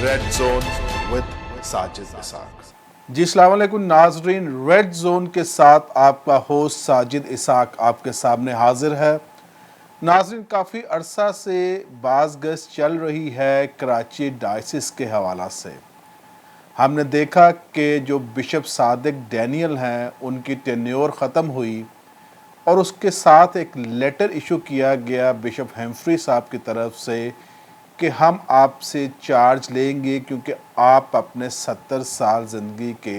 Red zone with Sajid اسحاق۔ جی السلام علیکم ناظرین، ریڈ زون کے ساتھ آپ کا ہوسٹ ساجد اسحاق آپ کے سامنے حاضر ہے۔ ناظرین، کافی عرصہ سے باز گشت چل رہی ہے کراچی ڈائسس کے حوالہ سے۔ ہم نے دیکھا کہ جو بشپ صادق ڈینیل ہیں ان کی ٹینیور ختم ہوئی اور اس کے ساتھ ایک لیٹر ایشو کیا گیا بشپ ہیمفری صاحب کی طرف سے کہ ہم آپ سے چارج لیں گے کیونکہ آپ اپنے 70 سال زندگی کے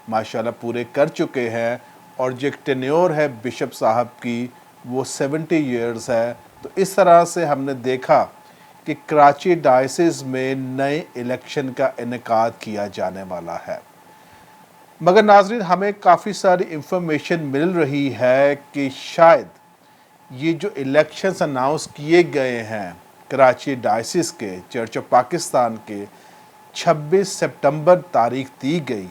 ماشاءاللہ پورے کر چکے ہیں، اور جو ایک ٹینیور ہے بشپ صاحب کی وہ 70 ایئرز ہے۔ تو اس طرح سے ہم نے دیکھا کہ کراچی ڈائسس میں نئے الیکشن کا انعقاد کیا جانے والا ہے، مگر ناظرین ہمیں کافی ساری انفارمیشن مل رہی ہے کہ شاید یہ جو الیکشنز اناؤنس کیے گئے ہیں کراچی ڈائسس کے چرچ آف پاکستان کے 26 سپٹمبر تاریخ دی گئی،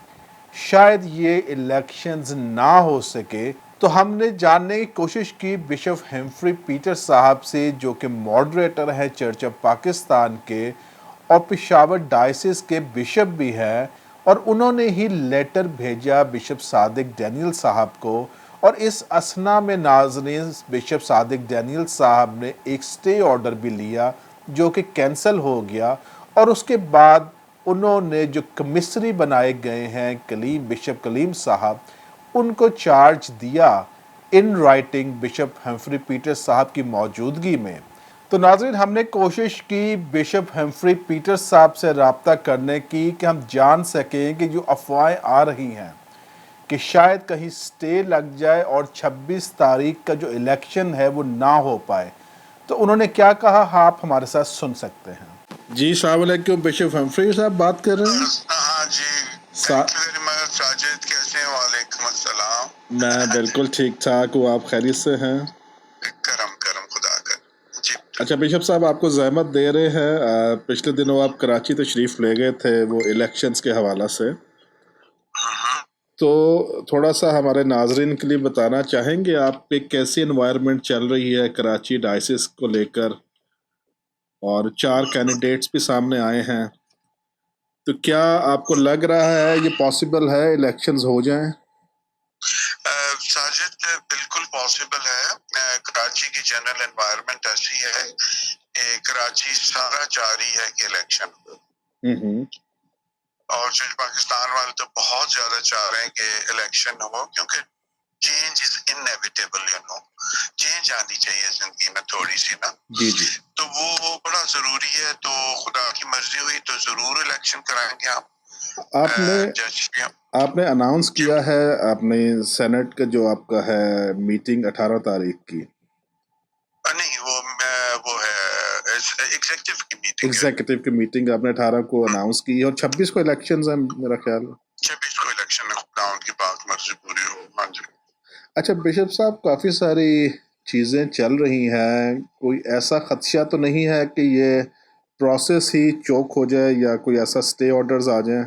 شاید یہ الیکشنز نہ ہو سکے۔ تو ہم نے جاننے کی کوشش کی بشپ ہیمفری پیٹر صاحب سے، جو کہ ماڈریٹر ہیں چرچ آف پاکستان کے اور پشاور ڈائسس کے بشپ بھی ہیں، اور انہوں نے ہی لیٹر بھیجا بشپ صادق ڈینیل صاحب کو، اور اس اثنا میں ناظرین بشپ صادق ڈینیل صاحب نے ایک سٹے آرڈر بھی لیا جو کہ کینسل ہو گیا، اور اس کے بعد انہوں نے جو کمسری بنائے گئے ہیں بشپ کلیم صاحب، ان کو چارج دیا ان رائٹنگ بشپ ہیمفری پیٹر صاحب کی موجودگی میں۔ تو ناظرین ہم نے کوشش کی بشپ ہیمفری پیٹر صاحب سے رابطہ کرنے کی کہ ہم جان سکیں کہ جو افواہیں آ رہی ہیں کہ شاید کہیں سٹے لگ جائے اور 26 تاریخ کا جو الیکشن ہے وہ نہ ہو پائے، تو انہوں نے کیا کہا آپ ہمارے ساتھ سن سکتے ہیں۔ جی السلام علیکم بشپ ہیمفری صاحب بات کر رہے ہیں؟ ہاں جی، thank you very much Sajid, کیسے ہیں؟ وعلیکم السلام۔ میں بالکل ٹھیک ٹھاک ہوں، آپ خیریت سے ہیں؟ کرم خدا کا جی۔ اچھا بشپ صاحب، آپ کو زحمت دے رہے ہیں، پچھلے دنوں آپ کراچی تشریف لے گئے تھے وہ الیکشنز کے حوالہ سے، تو تھوڑا سا ہمارے ناظرین کے لیے بتانا چاہیں گے آپ پہ کیسی انوائرمنٹ چل رہی ہے کراچی ڈائسس کو لے کر، اور 4 کینڈیڈیٹس بھی سامنے آئے ہیں، تو کیا آپ کو لگ رہا ہے یہ پاسبل ہے الیکشنز ہو جائیں؟ ساجد بالکل پاسبل ہے۔ کراچی کی جنرل انوائرمنٹ ایسی ہے کہ کراچی سارا چاہ رہی ہے کہ الیکشن ہو، اور پاکستان والے تو بہت زیادہ چاہ رہے ہیں کہ الیکشن ہو، کیونکہ چینج از انیویٹیبل، چینج آنی چاہیے زندگی میں تھوڑی سی نا، تو وہ بڑا ضروری ہے۔ تو خدا کی مرضی ہوئی تو ضرور الیکشن کرائیں گے ہم۔ آپ نے اناؤنس کیا ہے اپنے سینٹ کا جو آپ کا ہے میٹنگ 18 تاریخ کی؟ نہیں، وہ ہے ایگزیکٹو کی میٹنگ آپ نے 18 کو اناؤنس کی، اور 26 کو الیکشنز ہیں میرا خیال ہے۔ 26 کو الیکشن ہے، خدا ان کی بات مرضی پوری ہو۔ ہاں جی۔ اچھا بشپ صاحب، کافی ساری چیزیں چل رہی ہیں، کوئی ایسا خدشہ تو نہیں ہے کہ یہ پروسیس ہی چوک ہو جائے یا کوئی ایسا سٹے آرڈرز آ جائیں؟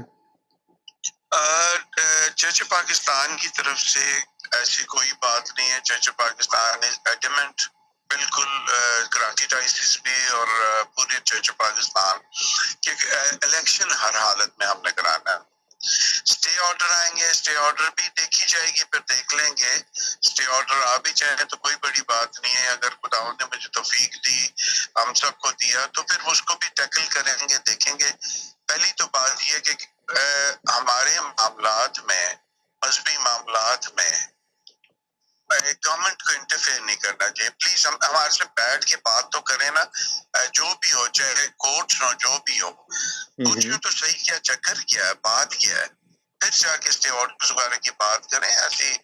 چرچ پاکستان کی طرف سے ایسی کوئی بات نہیں ہے۔ چرچ پاکستان از ایڈمنٹ، بالکل کراچی ڈائسس بھی اور پورے چرچ پاکستان کہ الیکشن ہر حالت میں ہم نے کرانا ہے۔ سٹے آرڈر آئیں گے، سٹے آرڈر بھی دیکھی جائے گی، پھر دیکھ لیں گے۔ سٹے آرڈر آ بھی جائیں تو کوئی بڑی بات نہیں ہے، اگر خداوند نے مجھے توفیق دی، ہم سب کو دیا، تو پھر اس کو بھی ٹیکل کریں گے، دیکھیں گے۔ پہلی تو بات یہ کہ ہمارے معاملات میں، مذہبی معاملات میں گورنمنٹ کو انٹرفیئر نہیں کرنا چاہیے۔ پلیز ہمارے سے بیٹھ کے بات تو کریں نا، جو بھی ہو، چاہے کورٹس ہو، جو بھی ہو، پوچھیں تو صحیح کیا چکر کیا ہے، بات کیا ہے، پھر جا کے اسٹے آرڈر وغیرہ کی بات کریں۔ ایسی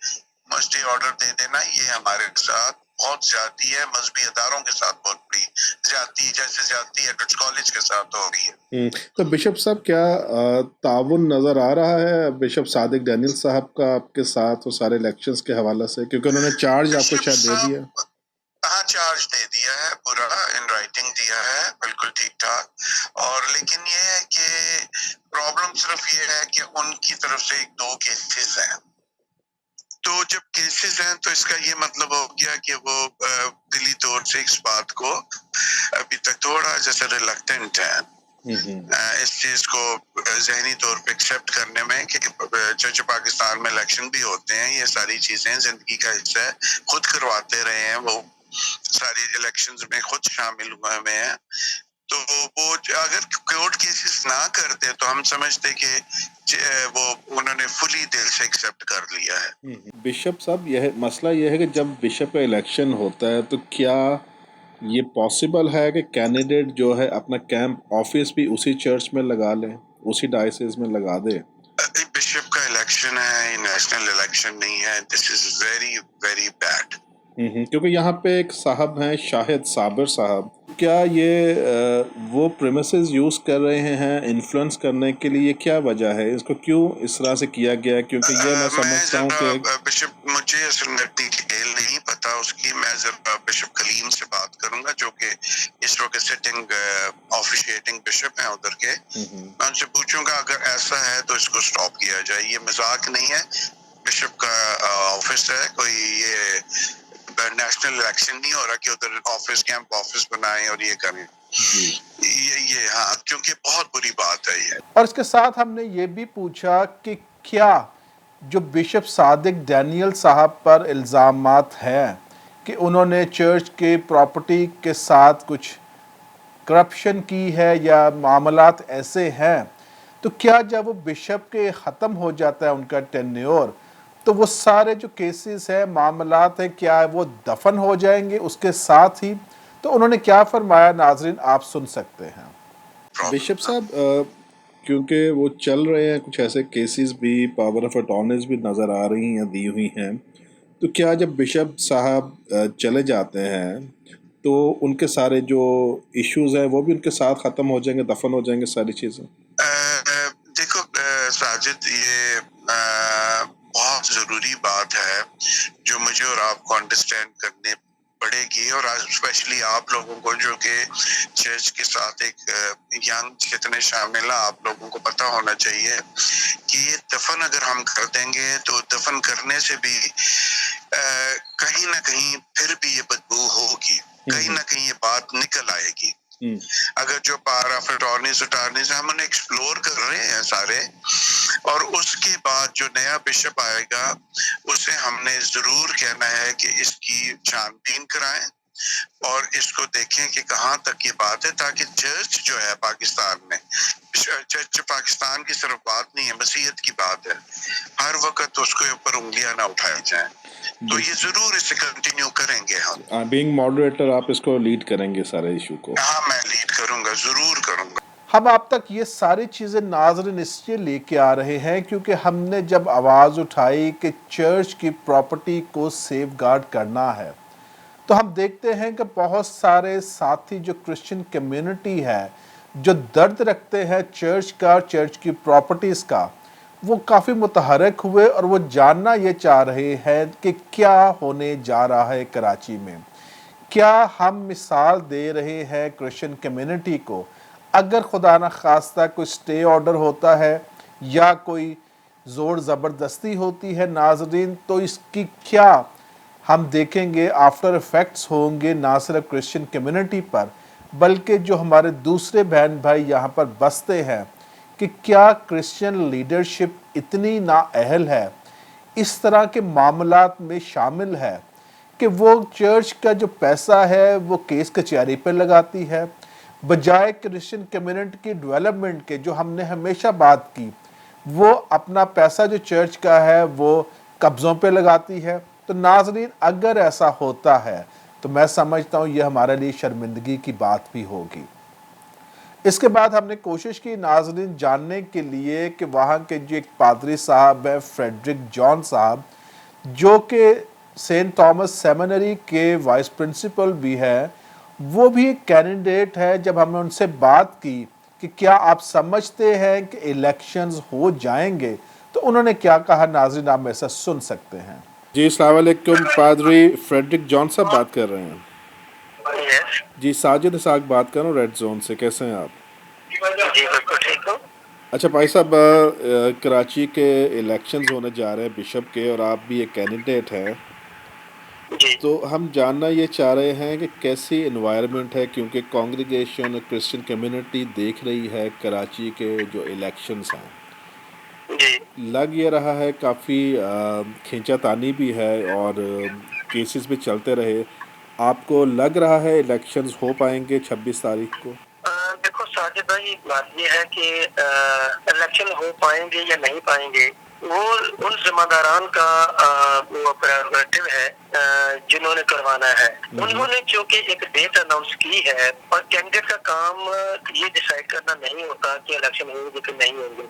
اسٹے آرڈر دے دینا یہ ہمارے ساتھ بہت زیادتی ہے، مذہبی اداروں کے ساتھ بہت بڑی زیادتی، جیسے زیادتی ایڈوٹس کالج کے ساتھ ہو رہی ہے۔ تو بشپ صاحب کیا تعاون نظر آ رہا ہے بشپ صادق ڈینیل صاحب کا آپ کے ساتھ وہ سارے الیکشنز کے حوالے سے، کیونکہ انہوں نے چارج آپ کو شاید دے دیا؟ ہاں، چارج دے دیا ہے، پورا ان رائٹنگ دیا ہے، بالکل ٹھیک ٹھاک۔ اور لیکن یہ ہے کہ پرابلم صرف یہ ہے کہ ان کی طرف سے 2 کیسز ہیں، تو جب کیسز ہیں تو اس کا یہ مطلب ہو گیا کہ وہ دلی طور سے اس بات کو ابھی تک تھوڑا جیسے ریلکٹنٹ ہے اس چیز کو ذہنی طور پہ ایکسیپٹ کرنے میں کہ چرچ پاکستان میں الیکشن بھی ہوتے ہیں، یہ ساری چیزیں زندگی کا حصہ ہے، خود کرواتے رہے ہیں، وہ ساری الیکشنز میں خود شامل ہوئے ہوئے ہیں. تو وہ اگر کورٹ کیسز نہ کرتے تو ہم سمجھتے کہ وہ انہوں نے فلی دل سے ایکسیپٹ کر لیا ہے. بشپ صاحب، یہ مسئلہ یہ ہے کہ جب بشپ کا الیکشن ہوتا ہے تو کیا یہ پاسبل ہے کہ کینڈیڈیٹ جو ہے اپنا کیمپ آفس بھی اسی چرچ میں لگا لے، اسی ڈائسس میں لگا دے؟ بشپ کا الیکشن ہے، یہ نیشنل الیکشن نہیں ہے. دس از ویری ویری بیڈ. کیونکہ یہاں پہ ایک صاحب ہیں شاہد صابر صاحب، کیا یہ وہ پریمیسز یوز کر رہے ہیں انفلوئنس کرنے کے لیے؟ کیا وجہ ہے اس کو کیوں اس طرح سے کیا گیا ہے؟ کیونکہ یہ میں سمجھتا ہوں کہ بشپ، مجھے اصل میں ڈیٹیل نہیں پتا اس کی. میں ذرا بشپ کلیم سے بات کروں گا جو کہ اس وقت سٹنگ آفیشیٹنگ بشپ ہیں ادھر کے. میں ان سے پوچھوں گا اگر ایسا ہے تو اس کو سٹاپ کیا جائے. یہ مذاق نہیں ہے، بشپ کا آفس ہے، کوئی یہ نیشنل الیکشن نہیں ہو رہا کہ ادھر آفس کیمپ آفس بنائیں اور یہ کریں. یہ ہاں، کیونکہ بہت بری بات ہے یہ. اور اس کے ساتھ ہم نے یہ بھی پوچھا کہ کیا جو بشپ صادق ڈینیل صاحب پر الزامات ہیں کہ انہوں نے چرچ کے پراپرٹی کے ساتھ کچھ کرپشن کی ہے یا معاملات ایسے ہیں، تو کیا جب وہ بشپ کے ختم ہو جاتا ہے ان کا ٹینیور تو وہ سارے جو کیسز ہیں، معاملات ہیں، کیا وہ دفن ہو جائیں گے اس کے ساتھ ہی؟ تو انہوں نے کیا فرمایا، ناظرین آپ سن سکتے ہیں. بشپ صاحب، کیونکہ وہ چل رہے ہیں کچھ ایسے کیسز بھی، پاور آف اٹارنیز بھی نظر آ رہی ہیں، دی ہوئی ہیں، تو کیا جب بشپ صاحب چلے جاتے ہیں تو ان کے سارے جو ایشوز ہیں وہ بھی ان کے ساتھ ختم ہو جائیں گے، دفن ہو جائیں گے ساری چیزیں؟ دیکھو ساجد، یہ بہت ضروری بات ہے جو مجھے اور آپ کو انڈرسٹینڈ کرنے پڑے گی، اور اسپیشلی آپ لوگوں کو جو کہ چرچ کے ساتھ ایک ینگ کتنے شامل ہیں، آپ لوگوں کو پتہ ہونا چاہیے کہ یہ دفن اگر ہم کر دیں گے تو دفن کرنے سے بھی کہیں نہ کہیں پھر بھی یہ بدبو ہوگی، کہیں نہ کہیں یہ بات نکل آئے گی. اگر جو پاور آف اٹارنیز ہم انہیں ایکسپلور کر رہے ہیں سارے، اور اس کے بعد جو نیا بشپ آئے گا اسے ہم نے ضرور کہنا ہے کہ اس کی چھان بین کرائیں اور اس کو دیکھیں کہ کہاں تک یہ بات ہے، تاکہ چرچ جو ہے پاکستان میں، چرچ پاکستان کی صرف بات نہیں ہے، مسیحیت کی بات ہے، ہر وقت اس کے اوپر انگلیاں نہ اٹھائی جائیں. تو یہ ضرور اسے کنٹینیو کریں گے ہم. بینگ ماڈریٹر آپ اس کو لیڈ کریں گے سارے ایشو کو؟ ہاں، میں لیڈ کروں گا، ضرور کروں گا. ہم آپ تک یہ ساری چیزیں ناظرین اس لیے لے کے آ رہے ہیں کیونکہ ہم نے جب آواز اٹھائی کہ چرچ کی پراپرٹی کو سیف گارڈ کرنا ہے تو ہم دیکھتے ہیں کہ بہت سارے ساتھی جو کرسچن کمیونٹی ہے، جو درد رکھتے ہیں چرچ کا، چرچ کی پراپرٹیز کا، وہ کافی متحرک ہوئے اور وہ جاننا یہ چاہ رہے ہیں کہ کیا ہونے جا رہا ہے کراچی میں. کیا ہم مثال دے رہے ہیں کرسچن کمیونٹی کو؟ اگر خدا نہ خواستہ کوئی سٹے آرڈر ہوتا ہے یا کوئی زور زبردستی ہوتی ہے ناظرین، تو اس کی کیا ہم دیکھیں گے آفٹر ایفیکٹس ہوں گے، نہ صرف کرسچن کمیونٹی پر بلکہ جو ہمارے دوسرے بہن بھائی یہاں پر بستے ہیں، کہ کیا کرسچن لیڈرشپ اتنی نااہل ہے، اس طرح کے معاملات میں شامل ہے کہ وہ چرچ کا جو پیسہ ہے وہ کیس کچہری پہ لگاتی ہے، بجائے کرسچن کمیونٹی کی ڈیولپمنٹ کے جو ہم نے ہمیشہ بات کی، وہ اپنا پیسہ جو چرچ کا ہے وہ قبضوں پہ لگاتی ہے. تو ناظرین، اگر ایسا ہوتا ہے تو میں سمجھتا ہوں یہ ہمارے لیے شرمندگی کی بات بھی ہوگی. اس کے بعد ہم نے کوشش کی ناظرین جاننے کے لیے کہ وہاں کے جو ایک پادری صاحب ہیں فریڈرک جان صاحب، جو کہ سینٹ تھامس سیمنری کے وائس پرنسپل بھی ہے، وہ بھی ایک کینڈیڈیٹ ہے. جب ہم نے ان سے بات کی کہ کیا آپ سمجھتے ہیں کہ الیکشنز ہو جائیں گے، تو انہوں نے کیا کہا، ناظرین آپ ایسا سن سکتے ہیں. جی السلام علیکم، پادری فریڈرک جان صاحب بات کر رہے ہیں. جی ساجد اسحاق بات کر رہا ہوں ریڈ زون سے. کیسے ہیں آپ؟ جی بالکل ٹھیک ہوں. اچھا بھائی صاحب، کراچی کے الیکشنز ہونے جا رہے ہیں بشپ کے، اور آپ بھی ایک کینڈیڈیٹ ہیں، تو ہم جاننا یہ چاہ رہے ہیں کہ کیسی انوائرمنٹ ہے، کیونکہ کانگریگیشن اور کرسچن کمیونٹی دیکھ رہی ہے کراچی کے جو الیکشنز ہیں، جی لگ یہ رہا ہے کافی کھینچا تانی بھی ہے اور کیسز بھی چلتے رہے. آپ کو لگ رہا ہے الیکشنز ہو پائیں گے 26 تاریخ کو؟ دیکھو ساجد بھائی، بات یہ ہے کہ الیکشن ہو پائیں گے یا نہیں پائیں گے، وہ ان ذمہ داران کا وہ پریروگیٹو ہے جنہوں نے کروانا ہے. انہوں نے چونکہ ایک ڈیٹ اناؤنس کی ہے، اور کینڈیڈیٹ کا کام یہ ڈیسائیڈ کرنا نہیں ہوتا کہ الیکشن ہوں گے کہ نہیں ہوں گے.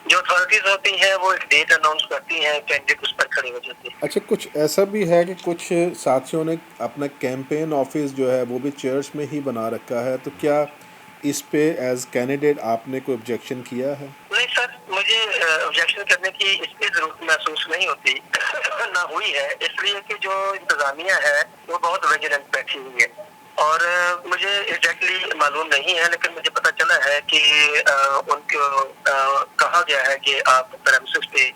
جو اتھارٹیز ہوتی ہیں وہ ایک ڈیٹ اناؤنس کرتی ہیں، کینڈیڈیٹ اس پر کھڑے ہو جاتے ہیں. اچھا، کچھ ایسا بھی ہے کہ کچھ ساتھیوں نے اپنا کیمپین آفس جو ہے وہ بھی چرچ میں ہی بنا رکھا ہے، تو کیا اس پہ ایز کینڈیڈیٹ آپ نے کوئی آبجیکشن کیا ہے؟ نہیں سر، مجھے آبجیکشن کرنے کی اس کی ضرورت محسوس نہیں ہوتی نہ ہوئی ہے، اس لیے کہ جو انتظامیہ ہے وہ بہت ویجیلنٹ بیٹھی ہوئی ہے. اور مجھے ایگزیکٹلی معلوم نہیں ہے، لیکن مجھے پتہ چلا ہے کہ ان کو کہا گیا ہے کہ آپ پریمیسز پہ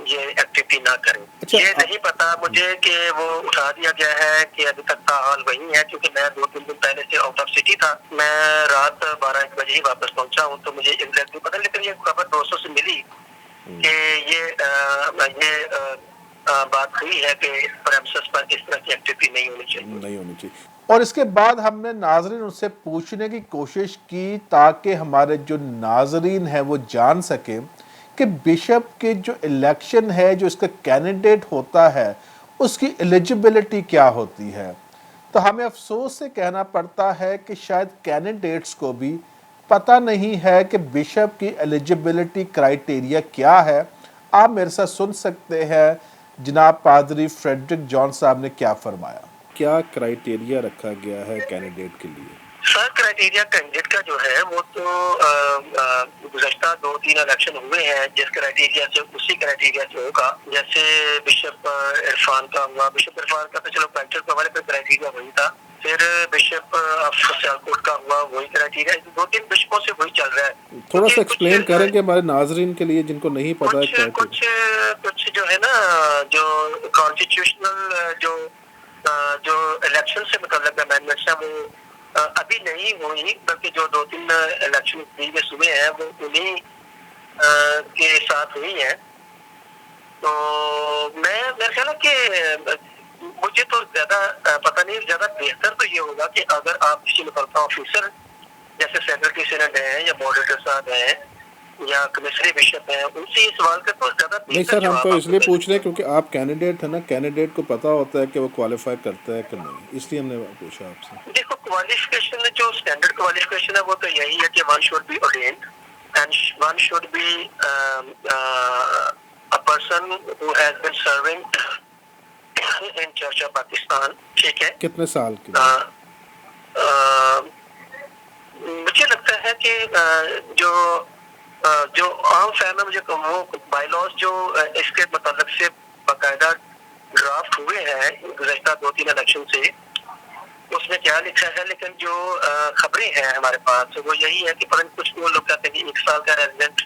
یہ ایکٹیویٹی نہ کریں. یہ نہیں پتا مجھے کہ وہ اٹھا دیا گیا ہے کہ ابھی تک کا حال وہی ہے، کیونکہ میں 2-3 دن پہلے سے آؤٹ آف سٹی تھا. میں رات 12-1 بجے ہی واپس پہنچا ہوں، تو مجھے ایگزیکٹلی پتا، لیکن یہ خبر دوستوں سے ملی کہ یہ بات ہوئی ہے کہ پریمیسز پر اس طرح کی ایکٹیویٹی نہیں ہونی چاہیے. اور اس کے بعد ہم نے ناظرین ان سے پوچھنے کی کوشش کی تاکہ ہمارے جو ناظرین ہیں وہ جان سکیں کہ بشپ کے جو الیکشن ہے، جو اس کا کینڈیڈیٹ ہوتا ہے، اس کی ایلیجبلٹی کیا ہوتی ہے. تو ہمیں افسوس سے کہنا پڑتا ہے کہ شاید کینڈیڈیٹس کو بھی پتہ نہیں ہے کہ بشپ کی ایلیجبلٹی کرائیٹیریا کیا ہے. آپ میرے ساتھ سن سکتے ہیں جناب پادری فریڈرک جان صاحب نے کیا فرمایا. کیا کرائیٹیریا رکھا گیا ہے کینڈیڈیٹ کے لیے؟ سر، کرائیٹیریا کینڈیڈیٹ کا جو ہے وہ تو گزشتہ 2-3 الیکشن ہوئے ہیں جس کرائیٹیریا سے، اسی کرائیٹیریا سے ہوگا. جیسے بشپ عرفان کا ہوا، بشپ عرفان کا تو چلو پینٹر کے حوالے پہ کرائیٹیریا وہی تھا. پھر بشپ آف سیالکوٹ کا ہوا، وہی کرائیٹیریا. 2-3 بشپوں سے وہی چل رہا ہے. تھوڑا سا ایکسپلین کریں گے ہمارے ناظرین کے لیے جن کو نہیں پتا ہے. کچھ جو ہے نا، جو کانسٹیٹیوشنل جو الیکشن سے متعلق امینڈمنٹس ہیں وہ ابھی نہیں ہوئی، بلکہ جو 2-3 الیکشن پریویس ہوئے ہیں وہ انہیں کے ساتھ ہوئی ہیں. تو میرا خیال ہے کہ مجھے تو زیادہ پتہ نہیں، زیادہ بہتر تو یہ ہوگا کہ اگر آپ کسی متعلقہ آفیسر جیسے سیکرٹری سینٹ ہیں یا ماڈریٹر صاحب ہیں یا کمسری بشپ ہیں، ان سے یہ سوال کرتے تو زیادہ بہتر. نہیں سر، ہم تو اس لیے پوچھ رہے ہیں کیونکہ آپ کینڈیڈیٹ ہیں نا، کینڈیڈیٹ کو پتا ہوتا ہے کہ وہ کوالیفائی کرتا ہے کہ نہیں، اس لیے ہم نے پوچھا آپ سے. دیکھو، کوالیفیکیشن جو اسٹینڈرڈ کوالیفیکیشن ہے وہ تو یہی ہے کہ one should be ordained and one should be a person who has been serving in Church of Pakistan. ٹھیک ہے. کتنے سال کے؟ مجھے لگتا ہے کہ جو عام فہم ہے، مجھے وہ بائی لاز جو اس کے متعلق سے باقاعدہ ڈرافٹ ہوئے ہیں گزشتہ 2-3 الیکشن سے، اس میں کیا لکھا ہے. لیکن جو خبریں ہیں ہمارے پاس وہ یہی ہے کہ کچھ لوگ کہتے ہیں کہ 1 سال کا ریزیڈنٹ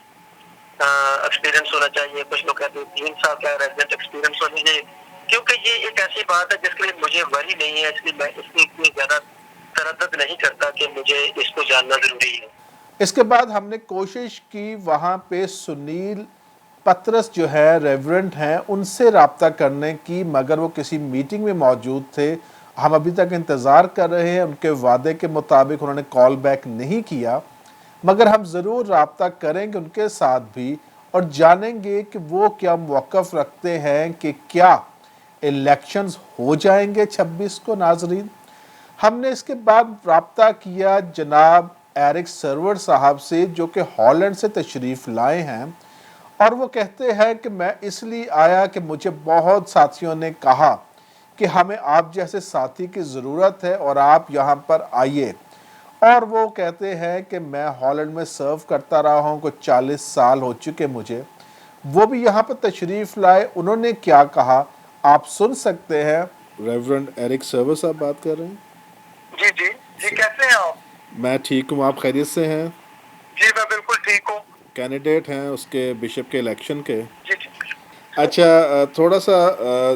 ایکسپیرینس ہونا چاہیے، کچھ لوگ کہتے ہیں 3 سال کا ریزیڈنٹ ایکسپیرینس ہونا چاہیے. کیونکہ یہ ایک ایسی بات ہے جس کے لیے مجھے وری نہیں ہے، اس لیے میں اس کی اتنی زیادہ تردد نہیں کرتا کہ مجھے اس کو جاننا ضروری ہے. اس کے بعد ہم نے کوشش کی وہاں پہ سنیل پترس جو ہے ریورنٹ ہیں ان سے رابطہ کرنے کی، مگر وہ کسی میٹنگ میں موجود تھے. ہم ابھی تک انتظار کر رہے ہیں، ان کے وعدے کے مطابق انہوں نے کال بیک نہیں کیا، مگر ہم ضرور رابطہ کریں گے ان کے ساتھ بھی اور جانیں گے کہ وہ کیا موقف رکھتے ہیں کہ کیا الیکشنز ہو جائیں گے 26 کو. ناظرین، ہم نے اس کے بعد رابطہ کیا جناب ایرک سرور صاحب سے جو کہ ہالینڈ سے تشریف لائے ہیں، اور وہ کہتے ہیں کہ میں اس لیے آیا کہ مجھے بہت ساتھیوں نے کہا کہ ہمیں آپ جیسے ساتھی کی ضرورت ہے اور آپ یہاں پر آئیے. اور وہ کہتے ہیں کہ میں ہالینڈ میں سرو کرتا رہا ہوں، کچھ 40 سال ہو چکے مجھے. وہ بھی یہاں پر تشریف لائے. انہوں نے کیا کہا آپ سن سکتے ہیں. ریورنڈ ایرک سرور صاحب بات کر رہے ہیں. جی کیسے ہیں آپ؟ میں ٹھیک ہوں، آپ خیریت سے ہیں؟ جی میں بالکل ٹھیک ہوں. کینڈیڈیٹ ہیں اس کے بشپ کے الیکشن کے. جی اچھا تھوڑا سا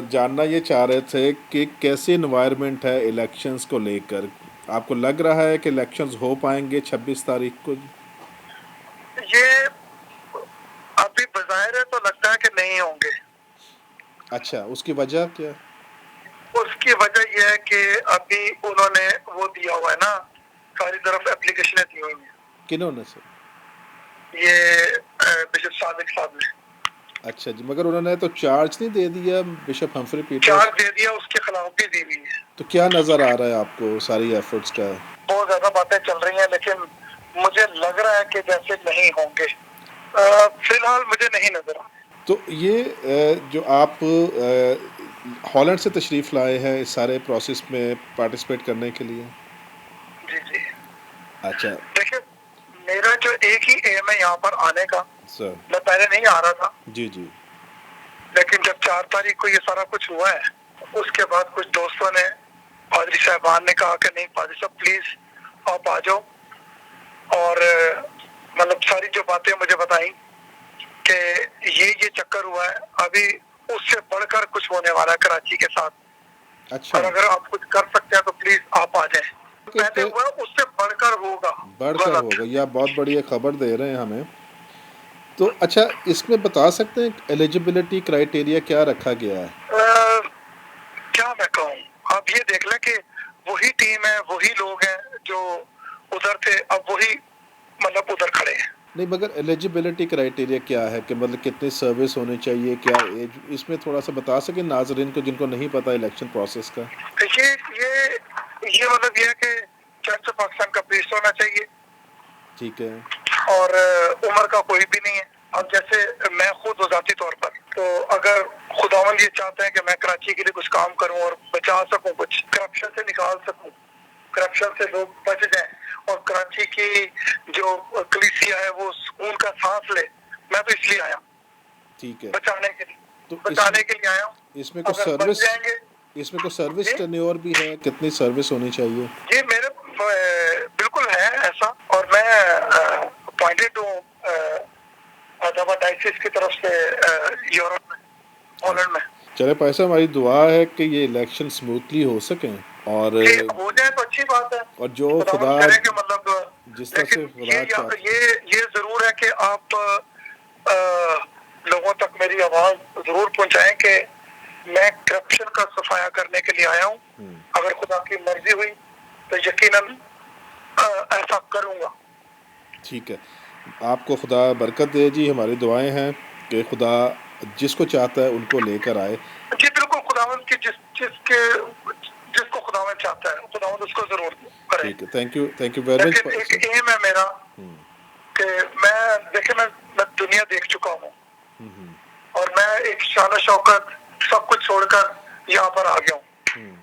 جاننا یہ چاہ رہے تھے کہ کیسی انوائرمنٹ ہے الیکشنز کو لے کر. آپ کو لگ رہا ہے کہ الیکشنز ہو پائیں گے 26 تاریخ کو؟ یہ ابھی بظاہر ہے تو لگتا ہے کہ نہیں ہوں گے. اچھا، اس کی وجہ کیا؟ اس کی وجہ یہ ہے کہ ابھی انہوں نے وہ دیا ہوا ہے نا، ساری طرف اپلیکیشنیں دی ہوئی ہیں. کنہوں نے سر؟ یہ بشپ صادق صاحب نے اچھا جی، مگر انہوں نے تو چارج نہیں دے دیا بشپ ہمفری پیٹرس؟ چارج دے دیا، اس کے خلاف بھی دی ہوئی ہے. تو کیا نظر آ رہا ہے آپ کو ساری ایفرٹس کا؟ بہت زیادہ باتیں چل رہی ہیں، لیکن مجھے لگ رہا ہے کہ جیسے نہیں ہوں گے. فی الحال مجھے نہیں نظر آ. تو یہ جو آپ ہالینڈ سے تشریف لائے ہیں اس سارے پروسیس میں پارٹیسپیٹ کرنے کے لیے؟ جی جی، اچھا دیکھیں میرا جو ایک ہی ایم ہے یہاں پر آنے کا. سر. میں پہلے نہیں آ رہا تھا، جی جی. لیکن جب 4 تاریخ کو یہ سارا کچھ ہوا ہے، اس کے بعد کچھ دوستوں نے، پادری صاحبان نے کہا کہ نہیں پادری صاحب پلیز آپ آ جاؤ، اور مطلب ساری جو باتیں مجھے بتائیں کہ یہ چکر ہوا ہے، ابھی اس سے بڑھ کر کچھ ہونے والا ہے کراچی کے ساتھ، اچھا، اور اگر آپ کچھ کر سکتے ہیں تو پلیز آپ آ جائیں. پہلے ہوا ہے، اس سے بڑھ کر ہوگا. بڑھ کر ہوگا، یہ آپ بہت بڑی ایک خبر دے رہے ہیں ہمیں. تو اچھا اس میں بتا سکتے ہیں ایلیجبلٹی کرائیٹیریا کیا رکھا گیا ہے؟ کیا میں کہوں، آپ یہ دیکھ لیں کہ وہی ٹیم ہے، وہی لوگ ہیں جو ادھر تھے، اب وہی مطلب ادھر کھڑے ہیں. نہیں مگر ایلیجبلٹی کرائیٹیریا کیا ہے کہ مطلب کتنی سروس ہونی چاہیے، کیا ایج، اس میں تھوڑا سا بتا سکیں ناظرین کو جن کو نہیں پتا الیکشن پروسیس کا. یہ مطلب یہ ہے کہ چرچ آف پاکستان کا پریسٹ ہونا چاہیے، ٹھیک ہے. اور عمر کا کوئی بھی نہیں ہے. اب جیسے میں خود ذاتی طور پر، تو اگر خداوند یہ چاہتے ہیں کہ میں کراچی کے لیے کچھ کام کروں اور بچا سکوں، کچھ کرپشن سے نکال سکوں، کرپشن سے لوگ بچ جائیں، اور کراچی کی جو کلیسیا ہے وہ سکون کا سانس لے، میں تو اس لیے آیا، ٹھیک ہے. بچانے کے لیے، تو بچانے کے لیے آیا ہوں. اس میں کوئی اگر بچ سروس، جائیں گے. اس میں کوئی سروس جی ٹینیور بھی ہے، کتنی سروس ہونی چاہیے؟ جی میرے بالکل ہے ایسا، اور میں اپوائنٹڈ ہوں ڈائسس کی طرف سے یورپ میں، ہالینڈ میں. چلے پیسہ ہماری دعا ہے کہ یہ الیکشن سموتھلی ہو سکیں، اور جی ہو جائے تو اچھی بات ہے. اور جو خداوند خدا کرے کہ مطلب، جس طرح سے لیکن خدا چاہتا یہ ضرور ہے کہ آپ لوگوں تک میری آواز ضرور پہنچائیں کہ میں کرپشن کا صفایا کرنے کے لیے آیا ہوں. اگر خدا کی مرضی ہوئی تو یقیناً ایسا کروں گا. ٹھیک ہے. آپ کو خدا برکت دے جی، ہماری دعائیں ہیں کہ خدا جس کو چاہتا ہے ان کو لے کر آئے. جی بالکل، خداوند کی جس کو خداوند چاہتا ہے خداوند اس کو ضرور کرے. ٹھیک ہے، تھینک یو ویری مچ. لیکن ایک ایم ہے میرا کہ میں دنیا دیکھ چکا ہوں، اور میں ایک شان و شوکت سب کچھ چھوڑ کر یہاں پر آ گیا ہوں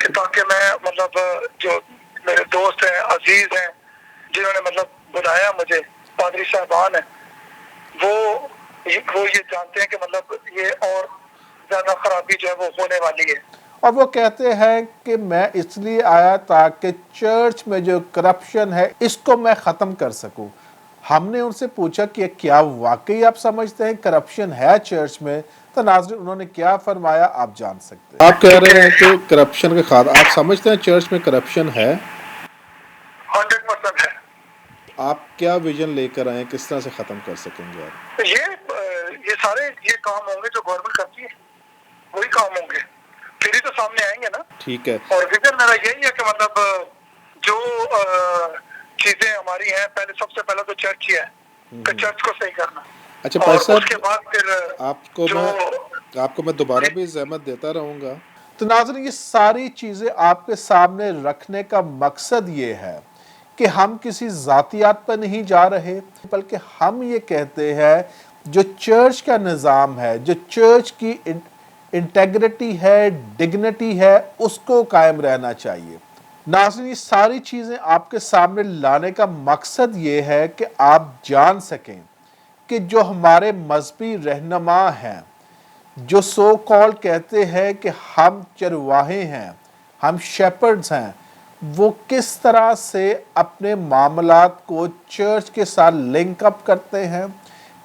کہ تاکہ میں مطلب جو میرے دوست ہیں، عزیز ہیں، جنہوں نے مطلب بلایا مجھے، پادری صاحبان ہیں، وہ یہ جانتے ہیں کہ مطلب یہ اور زیادہ خرابی جو ہے وہ ہونے والی ہے. اور وہ کہتے ہیں کہ میں اس لیے آیا تاکہ چرچ میں جو کرپشن ہے اس کو میں ختم کر سکوں. ہم نے ان سے پوچھا کہ کیا واقعی آپ سمجھتے ہیں کرپشن ہے چرچ میں؟ تو ناظرین انہوں نے کیا فرمایا آپ جان سکتے ہیں. آپ کہہ رہے ہیں کہ کرپشن کا خاتمہ، آپ سمجھتے ہیں چرچ میں کرپشن ہے؟ 100% ہے. آپ کیا ویژن لے کر آئے، کس طرح سے ختم کر سکیں گے آپ؟ یہ سارے کام ہوں گے جو گورنمنٹ کرتی ہے، وہی کام ہوں گے، پھر ہی تو سامنے آئیں گے نا. ٹھیک ہے. اور ویژن میرا یہی ہے کہ مطلب جو چیزیں ہماری ہیں، سب سے پہلے تو چرچ ہی ہے، کہ چرچ کو صحیح کرنا. اچھا اور بھائی صاحب، اس کے بعد پھر آپ کو میں دوبارہ بھی زحمت دیتا رہوں گا. تو ناظرین یہ ساری چیزیں آپ کے سامنے رکھنے کا مقصد یہ ہے کہ ہم کسی ذاتیات پر نہیں جا رہے، بلکہ ہم یہ کہتے ہیں جو چرچ کا نظام ہے، جو چرچ کی انٹیگریٹی ہے، ڈگنیٹی ہے، اس کو قائم رہنا چاہیے. ناظرین یہ ساری چیزیں آپ کے سامنے لانے کا مقصد یہ ہے کہ آپ جان سکیں کہ جو ہمارے مذہبی رہنما ہیں، جو سو کال کہتے ہیں کہ ہم چرواہے ہیں، ہم شیپرڈز ہیں، وہ کس طرح سے اپنے معاملات کو چرچ کے ساتھ لنک اپ کرتے ہیں،